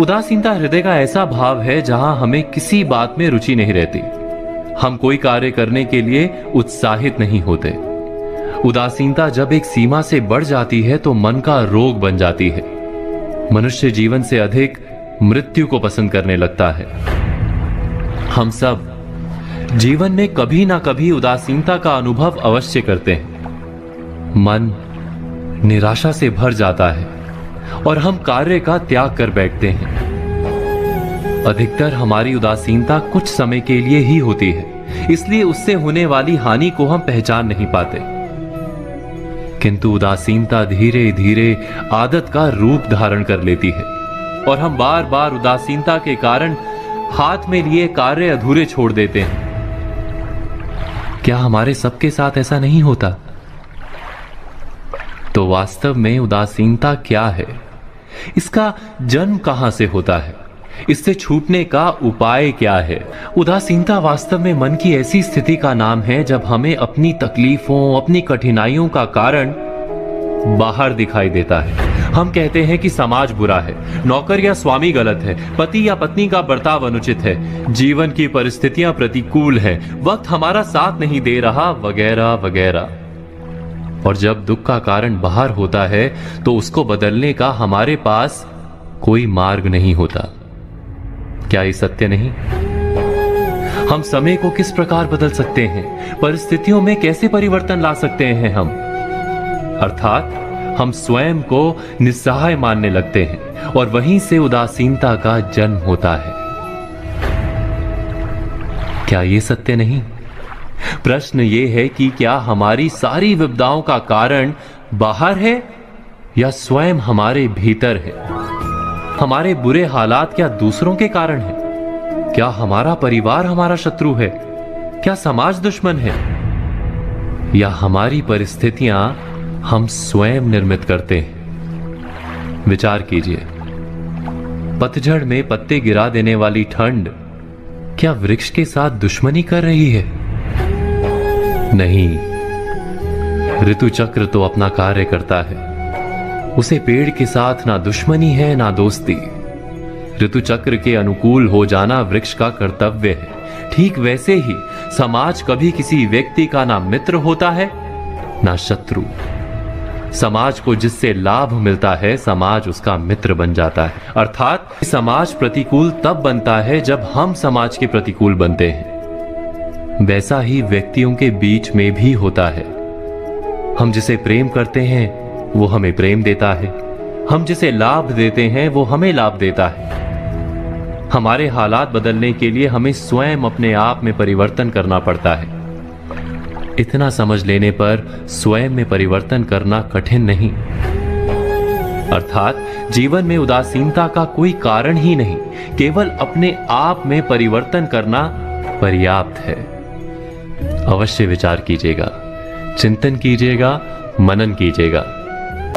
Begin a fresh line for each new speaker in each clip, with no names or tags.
उदासीनता हृदय का ऐसा भाव है जहां हमें किसी बात में रुचि नहीं रहती। हम कोई कार्य करने के लिए उत्साहित नहीं होते। उदासीनता जब एक सीमा से बढ़ जाती है तो मन का रोग बन जाती है। मनुष्य जीवन से अधिक मृत्यु को पसंद करने लगता है। हम सब जीवन में कभी ना कभी उदासीनता का अनुभव अवश्य करते हैं। मन निराशा से भर जाता है और हम कार्य का त्याग कर बैठते हैं। अधिकतर हमारी उदासीनता कुछ समय के लिए ही होती है, इसलिए उससे होने वाली हानि को हम पहचान नहीं पाते। किंतु उदासीनता धीरे धीरे आदत का रूप धारण कर लेती है और हम बार बार उदासीनता के कारण हाथ में लिए कार्य अधूरे छोड़ देते हैं। क्या हमारे सबके साथ ऐसा नहीं होता? तो वास्तव में उदासीनता क्या है? इसका जन्म कहां से होता है? इससे छूटने का उपाय क्या है? उदासीनता वास्तव में मन की ऐसी स्थिति का नाम है जब हमें अपनी तकलीफों, अपनी कठिनाइयों का कारण बाहर दिखाई देता है। हम कहते हैं कि समाज बुरा है, नौकर या स्वामी गलत है, पति या पत्नी का बर्ताव अनुचित है, जीवन की परिस्थितियां प्रतिकूल है, वक्त हमारा साथ नहीं दे रहा, वगैरह वगैरह। और जब दुख का कारण बाहर होता है तो उसको बदलने का हमारे पास कोई मार्ग नहीं होता। क्या ये सत्य नहीं? हम समय को किस प्रकार बदल सकते हैं? परिस्थितियों में कैसे परिवर्तन ला सकते हैं हम? अर्थात हम स्वयं को निस्सहाय मानने लगते हैं और वहीं से उदासीनता का जन्म होता है। क्या ये सत्य नहीं? प्रश्न ये है कि क्या हमारी सारी विपदाओं का कारण बाहर है या स्वयं हमारे भीतर है? हमारे बुरे हालात क्या दूसरों के कारण है? क्या हमारा परिवार हमारा शत्रु है? क्या समाज दुश्मन है? या हमारी परिस्थितियां हम स्वयं निर्मित करते हैं? विचार कीजिए, पतझड़ में पत्ते गिरा देने वाली ठंड क्या वृक्ष के साथ दुश्मनी कर रही है? नहीं, ऋतु चक्र तो अपना कार्य करता है। उसे पेड़ के साथ ना दुश्मनी है ना दोस्ती। ऋतु चक्र के अनुकूल हो जाना वृक्ष का कर्तव्य है। ठीक वैसे ही समाज कभी किसी व्यक्ति का ना मित्र होता है ना शत्रु। समाज को जिससे लाभ मिलता है, समाज उसका मित्र बन जाता है। अर्थात समाज प्रतिकूल तब बनता है जब हम समाज के प्रतिकूल बनते हैं। वैसा ही व्यक्तियों के बीच में भी होता है। हम जिसे प्रेम करते हैं वो हमें प्रेम देता है, हम जिसे लाभ देते हैं वो हमें लाभ देता है। हमारे हालात बदलने के लिए हमें स्वयं अपने आप में परिवर्तन करना पड़ता है। इतना समझ लेने पर स्वयं में परिवर्तन करना कठिन नहीं। अर्थात जीवन में उदासीनता का कोई कारण ही नहीं, केवल अपने आप में परिवर्तन करना पर्याप्त है। अवश्य विचार कीजिएगा, चिंतन कीजिएगा, मनन कीजिएगा।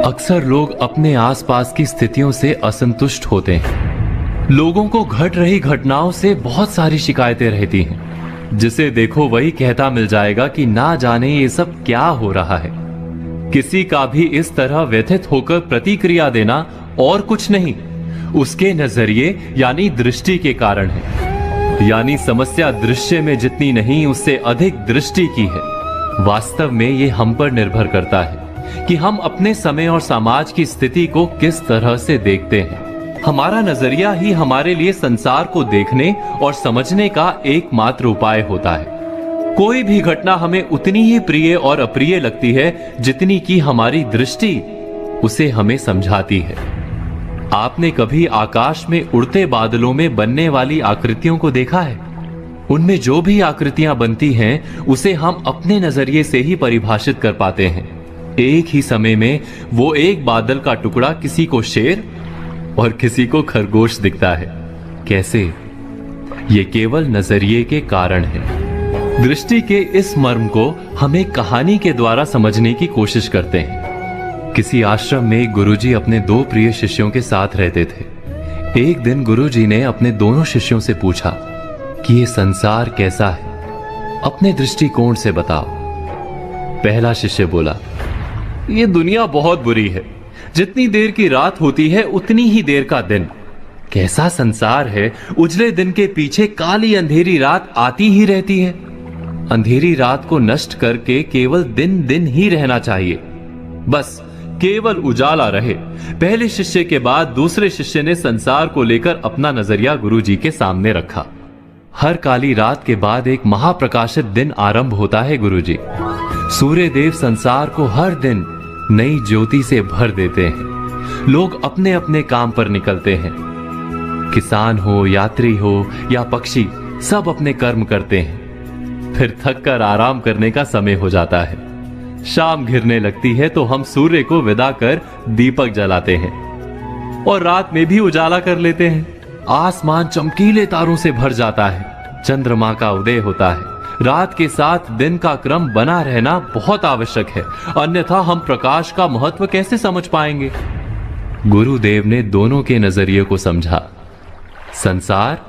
अक्सर लोग अपने आसपास की स्थितियों से असंतुष्ट होते हैं। लोगों को घट रही घटनाओं से बहुत सारी शिकायतें रहती हैं। जिसे देखो वही कहता मिल जाएगा कि ना जाने ये सब क्या हो रहा है। किसी का भी इस तरह व्यथित होकर प्रतिक्रिया देना और कुछ नहीं, उसके नजरिए यानी दृष्टि के कारण है। यानी समस्या दृश्य में जितनी नहीं, उससे अधिक दृष्टि की है। वास्तव में ये हम पर निर्भर करता है कि हम अपने समय और समाज की स्थिति को किस तरह से देखते हैं। हमारा नजरिया ही हमारे लिए संसार को देखने और समझने का एकमात्र उपाय होता है। कोई भी घटना हमें उतनी ही प्रिय और अप्रिय लगती है जितनी कि हमारी दृष्टि उसे हमें समझाती है। आपने कभी आकाश में उड़ते बादलों में बनने वाली आकृतियों को देखा है? उनमें जो भी आकृतियां बनती हैं उसे हम अपने नजरिए से ही परिभाषित कर पाते हैं। एक ही समय में वो एक बादल का टुकड़ा किसी को शेर और किसी को खरगोश दिखता है। कैसे? ये केवल नजरिए के कारण है। दृष्टि के इस मर्म को हम एक कहानी के द्वारा समझने की कोशिश करते हैं। किसी आश्रम में गुरुजी अपने दो प्रिय शिष्यों के साथ रहते थे। एक दिन गुरुजी ने अपने दोनों शिष्यों से पूछा कि ये संसार कैसा है, अपने दृष्टिकोण से बताओ। पहला शिष्य बोला, ये दुनिया बहुत बुरी है। जितनी देर की रात होती है उतनी ही देर का दिन। कैसा संसार है, उजले दिन के पीछे काली अंधेरी रात आती ही रहती है। अंधेरी रात को नष्ट करके केवल दिन दिन ही रहना चाहिए, बस केवल उजाला रहे। पहले शिष्य के बाद दूसरे शिष्य ने संसार को लेकर अपना नजरिया गुरुजी के सामने रखा। हर काली रात के बाद एक महाप्रकाशित दिन आरंभ होता है गुरुजी। सूर्य देव संसार को हर दिन नई ज्योति से भर देते हैं। लोग अपने अपने काम पर निकलते हैं। किसान हो, यात्री हो या पक्षी, सब अपने कर्म करते हैं। फिर थक कर आराम करने का समय हो जाता है। शाम घिरने लगती है तो हम सूर्य को विदा कर दीपक जलाते हैं और रात में भी उजाला कर लेते हैं। आसमान चमकीले तारों से भर जाता है। चंद्रमा का उदय होता है। रात के साथ दिन का क्रम बना रहना बहुत आवश्यक है, अन्यथा हम प्रकाश का महत्व कैसे समझ पाएंगे। गुरुदेव ने दोनों के नजरिए को समझा। संसार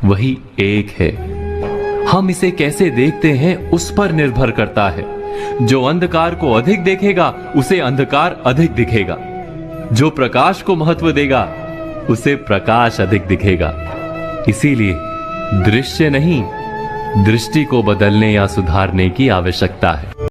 वही एक है। हम इसे कैसे देखते हैं उस पर निर्भर करता है। जो अंधकार को अधिक देखेगा उसे अंधकार अधिक दिखेगा। जो प्रकाश को महत्व देगा उसे प्रकाश अधिक दिखेगा। इसीलिए दृश्य नहीं, दृष्टि को बदलने या सुधारने की आवश्यकता है।